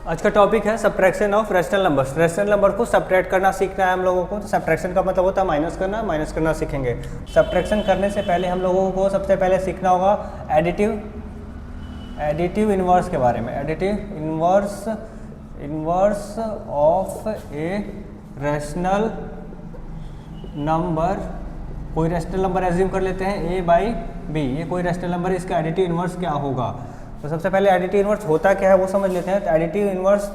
आज का टॉपिक है subtraction of rational numbers. Rational number को सब्ट्रैक्ट करना सीखना है हम लोगों को। तो सब्ट्रैक्शन का मतलब होता है माइनस करना सीखेंगे। सब्ट्रैक्शन करने से पहले हम लोगों को सबसे पहले सीखना होगा एडिटिव इन्वर्स के बारे में। Additive inverse of a rational number. कोई रैशनल नंबर एज्यूम कर लेते हैं a बाई बी, ये कोई रैशनल नंबर है, इसका एडिटिव इन्वर्स क्या होगा। तो सबसे पहले एडिटिव इन्वर्स होता क्या है वो समझ लेते हैं। तो एडिटिव इन्वर्स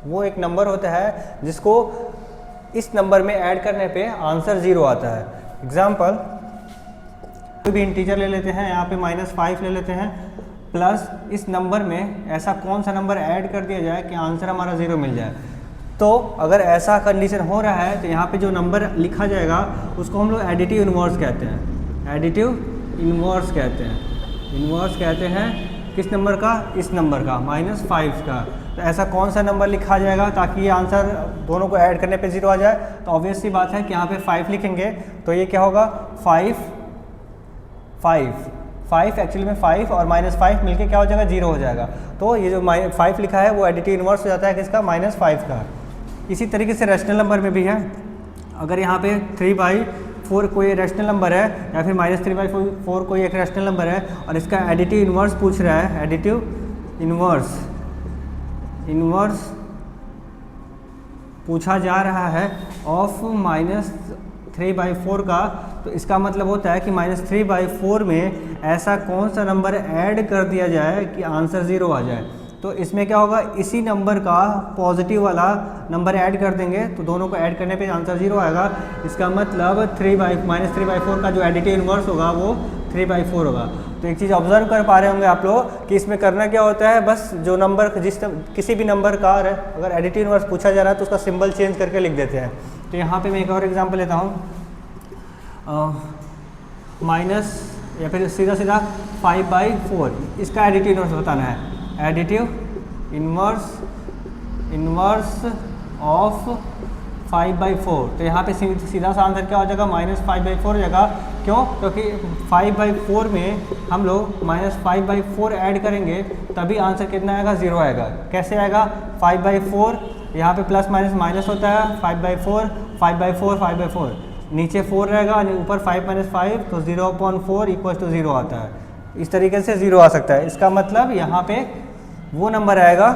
वो एक नंबर होता है जिसको इस नंबर में ऐड करने पे आंसर 0 आता है। एग्जाम्पल, कोई भी इंटीजर ले लेते हैं, यहाँ पे -5 ले लेते हैं, प्लस इस नंबर में ऐसा कौन सा नंबर ऐड कर दिया जाए कि आंसर हमारा 0 मिल जाए। तो अगर ऐसा कंडीशन हो रहा है तो यहाँ पे जो नंबर लिखा जाएगा उसको हम लोग एडिटिव इन्वर्स कहते हैं। एडिटिव इन्वर्स कहते हैं। इन्वर्स कहते हैं किस नंबर का? इस नंबर का, -5 का। तो ऐसा कौन सा नंबर लिखा जाएगा ताकि ये आंसर दोनों को ऐड करने पे 0 आ जाए? तो ऑब्वियस सी बात है कि यहाँ पे 5 लिखेंगे तो ये क्या होगा? 5 एक्चुअली में 5 और -5 मिलके क्या हो जाएगा? 0 हो जाएगा। तो ये जो 5 लिखा है वो एडिटिव इन्वर्स हो जाता है किसका? -5 का। इसी तरीके से रैशनल नंबर में भी है। अगर यहाँ पे 3/4 कोई रैशनल नंबर है या फिर -3/4 कोई एक रैशनल नंबर है और इसका एडिटिव इन्वर्स पूछ रहा है, एडिटिव इन्वर्स पूछा जा रहा है ऑफ -3/4 का, तो इसका मतलब होता है कि -3/4 में ऐसा कौन सा नंबर ऐड कर दिया जाए कि आंसर 0 आ जाए। तो इसमें क्या होगा? इसी नंबर का पॉजिटिव वाला नंबर ऐड कर देंगे तो दोनों को ऐड करने पे आंसर 0 आएगा। इसका मतलब -3/4 का जो एडिटिव इन्वर्स होगा वो 3/4 होगा। तो एक चीज़ ऑब्जर्व कर पा रहे होंगे आप लोग कि इसमें करना क्या होता है, बस जो नंबर किसी भी नंबर का अगर एडिटिव इन्वर्स पूछा जा रहा है तो उसका सिंबल चेंज करके लिख देते हैं। तो यहाँ पे मैं एक और एग्जाम्पल लेता हूँ, माइनस या फिर सीधा 5/4, इसका एडिटिव इन्वर्स बताना है। Additive inverse of 5/4। तो यहाँ पे सीधा सा आंसर क्या हो जाएगा? -5/4 हो जाएगा। क्यों? क्योंकि 5/4 में हम लोग -5/4 ऐड करेंगे तभी आंसर कितना आएगा? 0 आएगा। कैसे आएगा? 5/4 यहाँ पे प्लस माइनस होता है, 5/4 नीचे 4 रहेगा, ऊपर 5 - 5 तो 0/4 = 0 आता है। इस तरीके से 0 आ सकता है। इसका मतलब यहाँ पे वो नंबर आएगा,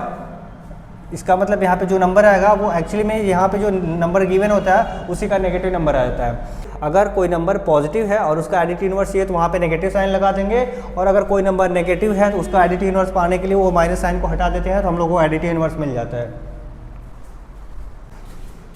इसका मतलब यहाँ पे जो नंबर आएगा वो एक्चुअली में यहाँ पे जो नंबर गिवन होता है उसी का नेगेटिव नंबर आ जाता है। अगर कोई नंबर पॉजिटिव है और उसका एडिटिव इन्वर्स चाहिए तो वहाँ पे नेगेटिव साइन लगा देंगे, और अगर कोई नंबर नेगेटिव है तो उसका एडिटिव इन्वर्स पाने के लिए वो माइनस साइन को हटा देते हैं तो हम लोग को एडिटिव इन्वर्स मिल जाता है।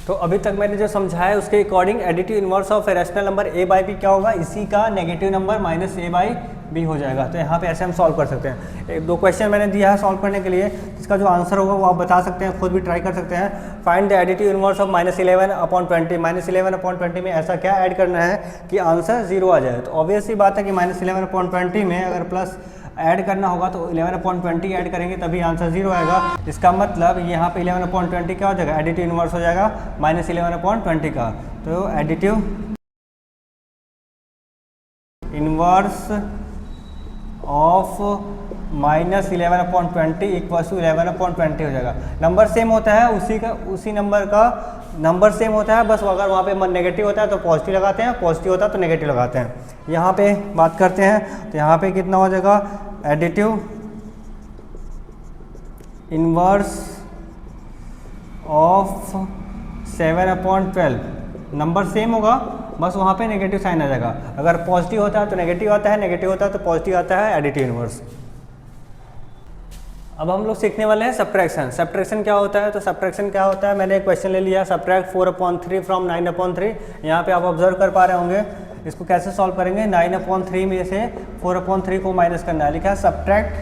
तो अभी तक मैंने जो समझाया उसके according additive inverse of rational number a/b क्या होगा? इसी का नेगेटिव नंबर -a/b हो जाएगा। तो यहाँ पे ऐसे हम सॉल्व कर सकते हैं। 2 क्वेश्चन मैंने दिया है सॉल्व करने के लिए, इसका जो आंसर होगा वो आप बता सकते हैं, खुद भी ट्राई कर सकते हैं। Find the additive inverse of -11/20। -11/20 में ऐसा क्या ऐड करना है कि आंसर 0 आ जाए। तो ऑब्वियस सी बात है कि -11/20 में अगर प्लस ऐड करना होगा तो 11/20 ऐड करेंगे तभी आंसर 0 आएगा। इसका मतलब यहाँ पे 11/20 क्या हो जाएगा? एडिटिव इन्वर्स हो जाएगा -11/20 का। तो एडिटिव इन्वर्स ऑफ -11/20 = 11/20 हो जाएगा। नंबर सेम होता है, उसी नंबर का नंबर सेम होता है, बस अगर वहाँ पे नेगेटिव होता है तो पॉजिटिव लगाते हैं, पॉजिटिव होता है तो नेगेटिव लगाते हैं। यहाँ पे बात करते हैं तो यहाँ पे कितना हो जाएगा? Additive inverse of 7/12। Number same होगा, बस वहाँ पे नेगेटिव साइन आ जाएगा। अगर पॉजिटिव होता है तो नेगेटिव आता है, नेगेटिव होता है तो पॉजिटिव आता है, एडिटिव इन्वर्स। अब हम लोग सीखने वाले हैं सब्ट्रैक्शन। सब्ट्रैक्शन क्या होता है? तो सब्ट्रैक्शन क्या होता है, मैंने एक क्वेश्चन ले लिया, सब्ट्रैक्ट 4/3 फ्रॉम 9/3। यहाँ पे आप ऑब्जर्व कर पा रहे होंगे। इसको कैसे सॉल्व करेंगे? 9/3 में से 4/3 को माइनस करना है। लिखा है सब्ट्रैक्ट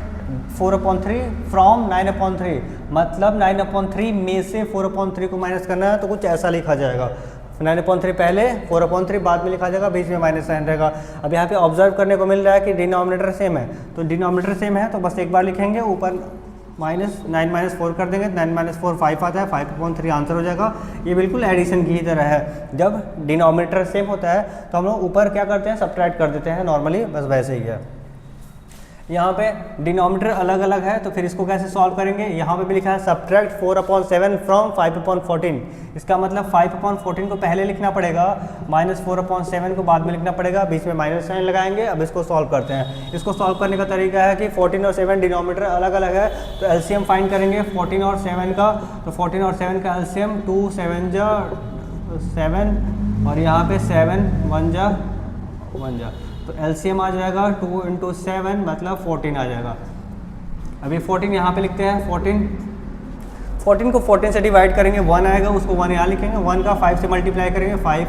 4/3 फ्रॉम 9/3, मतलब 9/3 में से 4/3 को माइनस करना है। तो कुछ ऐसा लिखा जाएगा, 9/3 पहले, 4/3 बाद में लिखा जाएगा, बीच में माइनस साइन रहेगा। अब यहाँ पे ऑब्जर्व करने को मिल रहा है कि डिनोमिनेटर सेम है, तो डिनोमिनेटर सेम है तो बस एक बार लिखेंगे, ऊपर -9 - 4 कर देंगे, 9 - 4 5 आता है, 5/3 आंसर हो जाएगा। ये बिल्कुल एडिशन की ही तरह है। जब डिनोमिनेटर सेम होता है तो हम लोग ऊपर क्या करते हैं? सब्ट्रैक्ट कर देते हैं नॉर्मली, बस वैसे ही है। यहाँ पे डिनोमिनेटर अलग अलग है, तो फिर इसको कैसे सॉल्व करेंगे। यहाँ पे भी लिखा है सब्ट्रैक्ट 4/7 फ्रॉम 5/14। इसका मतलब 5/14 को पहले लिखना पड़ेगा, -4/7 को बाद में लिखना पड़ेगा, बीच में माइनस साइन लगाएंगे। अब इसको सॉल्व करते हैं। इसको सॉल्व करने का तरीका है कि 14 और 7 डिनोमिनेटर अलग अलग है, तो एलसीएम फाइंड करेंगे 14 और 7 का। तो 14 और 7 का एलसीएम 2 7 जा 7 और यहाँ पे 7 1 जा 1 जा, तो एलसीएम आ जाएगा 2 × 7 मतलब 14 आ जाएगा। अभी 14 यहाँ पे लिखते हैं। 14 को 14 से डिवाइड करेंगे 1 आएगा, उसको 1 यहाँ लिखेंगे। 1 का 5 से मल्टीप्लाई करेंगे 5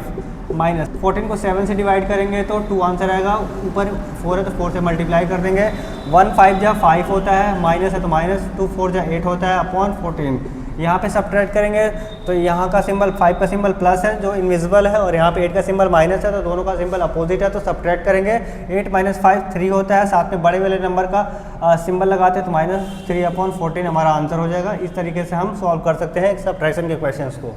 माइनस 14 को 7 से डिवाइड करेंगे तो 2 आंसर आएगा। ऊपर 4 है तो 4 से मल्टीप्लाई कर देंगे। 1 5 जा 5 होता है, माइनस है तो माइनस 2 4 जा 8 होता है अपॉन 14। यहाँ पे सब्ट्रैक्ट करेंगे तो यहाँ का सिंबल 5 का सिंबल प्लस है जो इनविजिबल है, और यहाँ पे 8 का सिंबल माइनस है, तो दोनों का सिंबल अपोजिट है, तो सब्ट्रैक्ट करेंगे। 8 - 5 3 होता है, साथ में बड़े वाले नंबर का सिंबल लगाते हैं तो -3/14 हमारा आंसर हो जाएगा। इस तरीके से हम सॉल्व कर सकते हैं सब्ट्रैक्शन के क्वेश्चंस को।